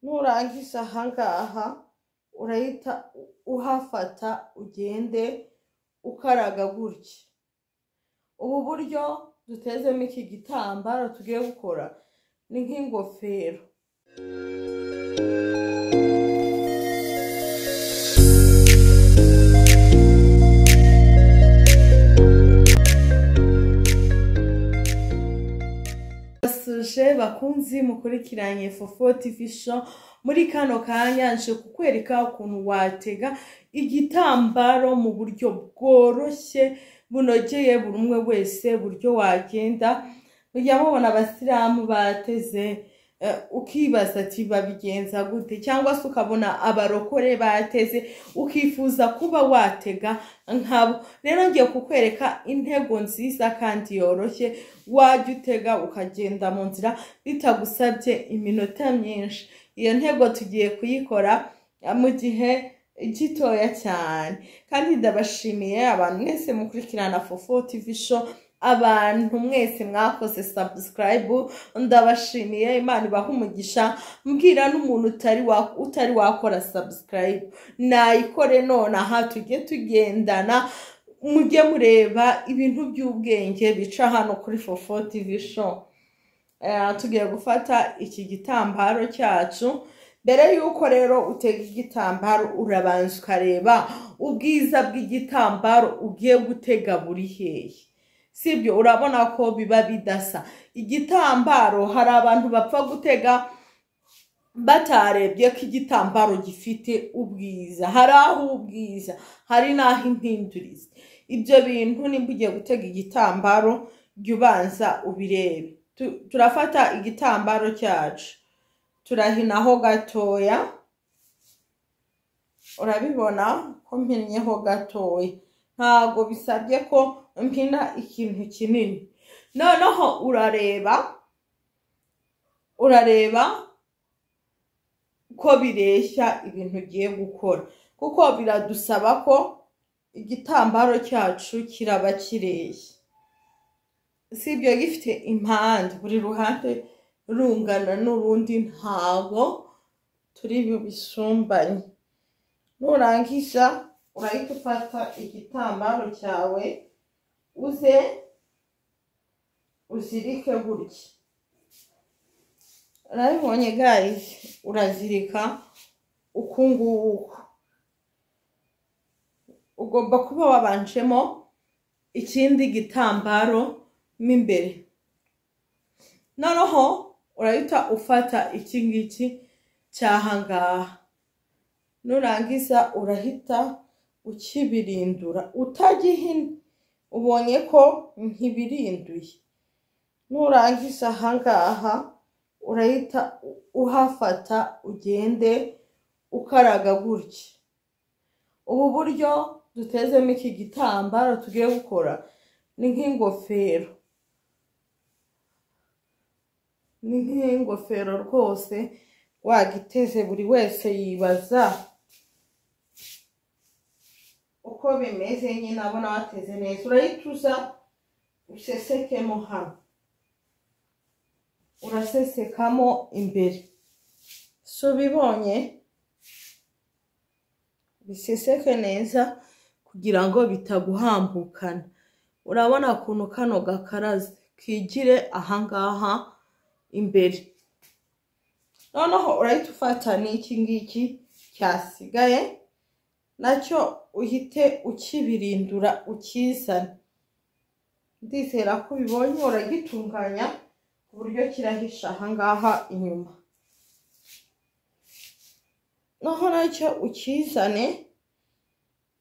nurangiza ahangaha urahita uhafata ugende ukaraga gutya. Ubu buryo dutezemo iki gitambaro tugiye gukora ni nk'ingofero. Bakunzi mukurikiranye Fofo TV show, muri kano kanya nje kukwereka ukuntu watega igitambaro mu buryo bworoshye bunogeye buri umwe wese. Buryo wagenda mujya mubona abasilamu bateze ukibaza ati babigenza gute, cyangwa se ukabona abarokore bateze ukifuza kuba watega nkabo. Rero ngiye kukwereka intego nziza kandi yoroshye wajya utega ukagenda mu nzira bitagusabye iminota myinshi. Iyo ntego tugiye kuyikora mu gihe gitoya cyane, kandi ndabashimiye abantu mwese mukurikirana Fofo TV show, abantu mwese mwakoze subscribe, ndabashimiye. Imana ibaha umugisha. Mbwira n'umuntu utari wakora subscribe nayikore none aha tujye tugendana, mujye mureba ibintu by'ubwenge bica hano kuri Fofo TV show. Tugiye gufata iki gitambaro cyacu. Mbere yuko rero utega igitambaro urabanza ukareba ubwiza bw'igitambaro ugiye gutega buri hehe. Sibyo, urabona ko biba bidasa. Igitambaro hari abantu bapfa gutega batarebye ko igitambaro gifite ubwiza. Hari aho ubwiza, hari naho impindurize. Ibyo bintu nimba ugiye gutega igitambaro jya ubanza ubirebe. Turafata igitambaro cyacu turahinaho gatoya. Urabibona ko mpinnyeho gatoya, ntago bisabye ko mpina ikintu kinini. Noneho urareba ko bireshya ibintu ugiye gukora, kuko biradusaba ko igitambaro cyacu kiraba kireshya. Sibyo, gifite impande buri ruhande rungana n'urundi, ntago turi bisumbanye. Nurangiza urahita ufata igitambaro cyawe uze uzirike gutya. Urabibonye guys, urazirika uku nguku. Ugomba kuba wabanjemo ikindi gitambaro mo imbere. Noneho urahita ufata iki ngiki cyahangaha. Nurangiza urahita ukibirindura utagihina. Ubonye ko nkibirinduye. Nurangiza ahangaha urahita uhafata ugende ukaraga gutya. Ubu buryo dutezemo iki gitambaro tugiye gukora ni nk'ingofero. Ni nk'ingofero rwose wagiteze buri wese yibaza uko bimeze. Nyine abona wateze neza. Urahita uza usesekemo hano. Urasesekamo imbere. So bibonye biseseke neza kugira ngo bitaguhambukana. Urabona ukuntu kano gakaraze kigire ahangaha imbere. Noneho urahita ufata n'iki ngiki cyasigaye nacyo uhite ukibirindura ukizana. Ndizera ko ubibonye. Uragitunganya ku buryo kirahisha ahangaha inyuma. Noneho nacyo ukizane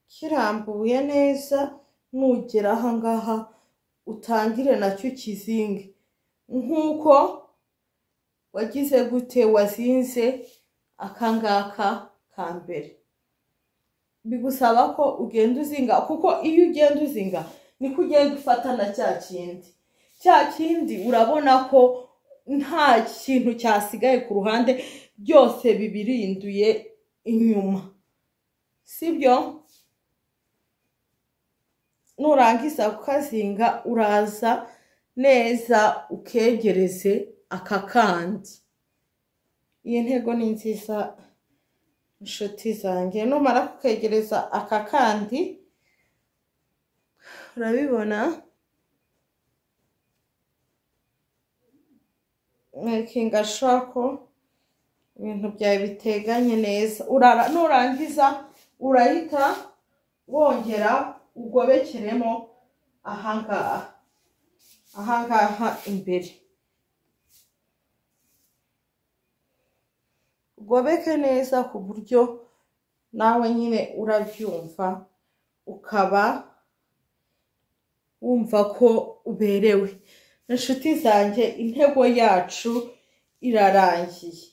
kirambuye neza. Nugera ahangaha utangire nacyo kizinge nkuko wagize gute wazinze akangaka kambere. Bigusaba ko ugenda uzinga, kuko iyo ugenda uzinga niko ugenda ufata na cya kindi urabona ko nta kintu cyasigaye ku ruhande, byose bibirinduye inyuma. Sibyo, nurangiza kukazinga uraza neza ukegereze aka kandi. iyi ntego ni nziza inshuti zanjye. Numara kukegereza aka kandi urabibona makinga shako ibintu byawe biteganye neza. Nurangiza urahita wongera ugobekeremo ahangaha imbere, ugobeke neza ku buryo nawe nyine urabyumva ukaba wumva ko uberewe. Inshuti zanjye, intego yacu irarangiye.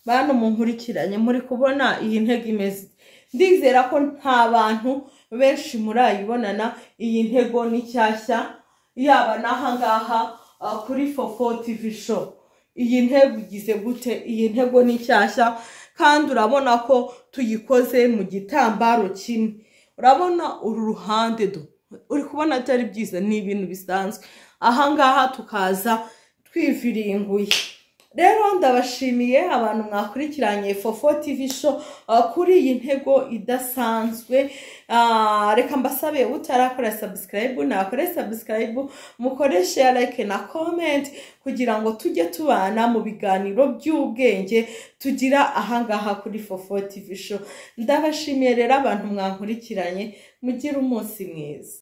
Bantu munkurikiranye, muri kubona iyi ntego imeze, ndizera ko nta bantu benshi murayibonana. Iyi ntego ni nshyashya, yaba n'ahangaha kuri Fofo TV show. Iyi ntego igize gute? Iyi ntego ni nshyashya kandi urabona ko tuyikoze mu gitambaro kimwe. Urabona uru ruhande uri kubona atari byiza, ni ibintu bisanzwe. Ahangaha tukaza twiviringuye. Rero ndabashimiye abantu mwakurikiranye Fofo TV show kuri iyi ntego idasanzwe. Reka mbasabe utarakora subscribe nakore subscribe, mukore share, like na comment kugira ngo tujye tubana mu biganiro by'ubwenge tugira ahangaha kuri Fofo TV show. Ndabashimiye rero abantu mwankurikiranye, mugire umunsi mwiza.